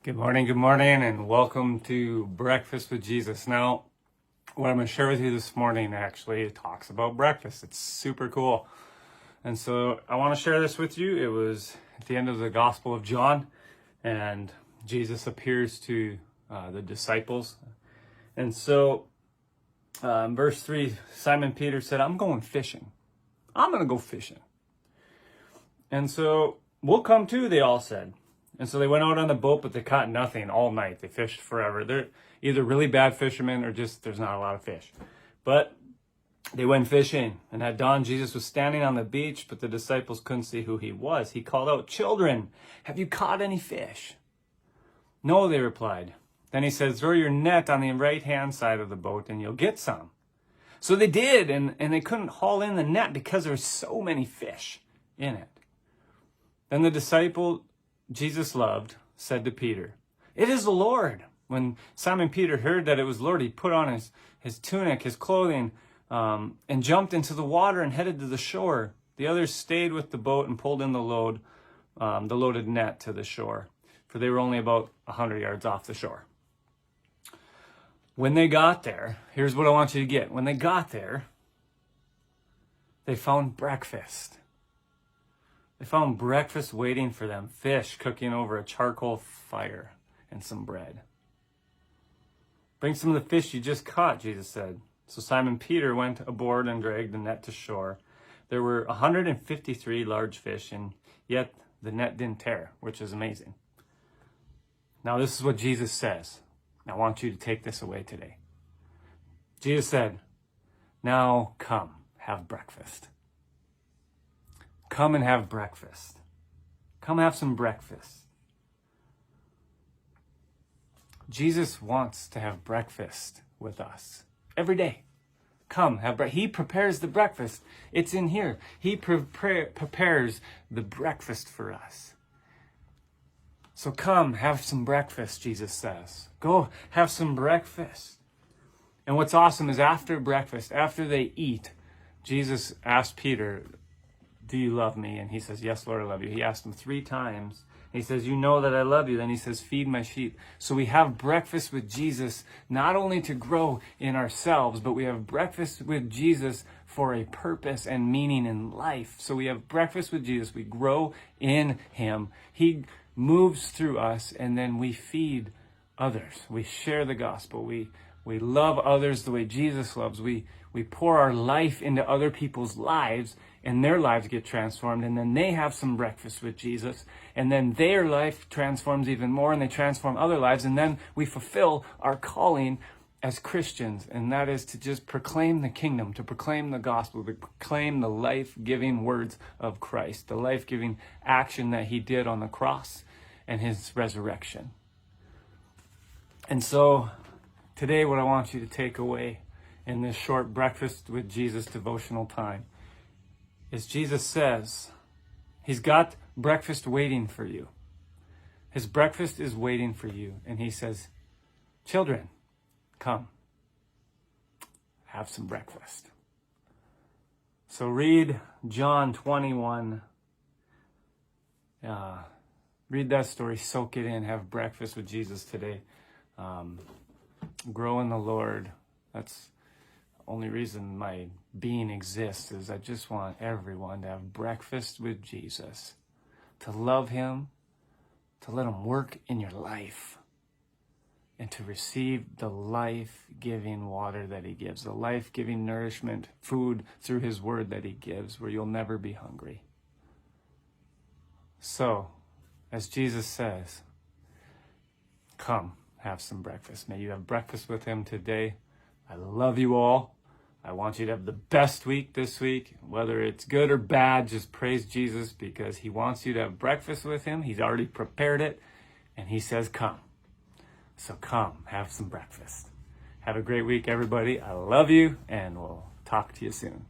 Good morning, and welcome to Breakfast with Jesus. Now, what I'm going to share with you this morning actually talks about breakfast. It's super cool. And so I want to share this with you. It was at the end of the Gospel of John, and Jesus appears to the disciples. And so in verse 3, Simon Peter said, I'm going fishing. I'm going to go fishing. And so, we'll come too, they all said. And so they went out on the boat, but they caught nothing all night. They fished forever. They're either really bad fishermen or just there's not a lot of fish. But they went fishing, and at dawn Jesus was standing on the beach, but the disciples couldn't see who he was. He called out, "Children, have you caught any fish?" "No," they replied. Then he said, "Throw your net on the right-hand side of the boat and you'll get some." So they did, and they couldn't haul in the net because there were so many fish in it. Then the disciple Jesus loved said to Peter, "It is the Lord." When Simon Peter heard that it was Lord, he put on his tunic, his clothing, and jumped into the water and headed to the shore. The others stayed with the boat and pulled in the loaded net to the shore, for they were only about 100 yards off the shore. When they got there, here's what I want you to get. When they got there, they found breakfast. They found breakfast waiting for them, fish cooking over a charcoal fire and some bread. "Bring some of the fish you just caught," Jesus said. So Simon Peter went aboard and dragged the net to shore. There were 153 large fish, and yet the net didn't tear, which is amazing. Now this is what Jesus says. I want you to take this away today. Jesus said, "Now come, have breakfast." Come and have breakfast. Come have some breakfast. Jesus wants to have breakfast with us every day. Come have breakfast. He prepares the breakfast. It's in here. He prepares the breakfast for us. So come have some breakfast, Jesus says. Go have some breakfast. And what's awesome is after breakfast, after they eat, Jesus asked Peter, "Do you love me?" And he says, "Yes, Lord, I love you." He asked him 3 times. He says, "You know that I love you." Then he says, "Feed my sheep." So we have breakfast with Jesus, not only to grow in ourselves, but we have breakfast with Jesus for a purpose and meaning in life. So we have breakfast with Jesus. We grow in him. He moves through us, and then we feed others. We share the gospel. We love others the way Jesus loves. We pour our life into other people's lives, and their lives get transformed, and then they have some breakfast with Jesus, and then their life transforms even more, and they transform other lives, and then we fulfill our calling as Christians, and that is to just proclaim the kingdom, to proclaim the gospel, to proclaim the life-giving words of Christ, the life-giving action that he did on the cross and his resurrection. And so today what I want you to take away in this short Breakfast with Jesus devotional time is Jesus says he's got breakfast waiting for you. His breakfast is waiting for you. And he says, "Children, come, have some breakfast." So read John 21. Read that story, soak it in, have breakfast with Jesus today. Grow in the Lord. That's the only reason my being exists, is I just want everyone to have breakfast with Jesus, to love him, to let him work in your life, and to receive the life-giving water that he gives, the life-giving nourishment, food through his word that he gives, where you'll never be hungry. So, as Jesus says, come have some breakfast. May you have breakfast with him today. I love you all. I want you to have the best week this week. Whether it's good or bad, just praise Jesus, because he wants you to have breakfast with him. He's already prepared it, and he says, come. So come, have some breakfast. Have a great week, everybody. I love you, and we'll talk to you soon.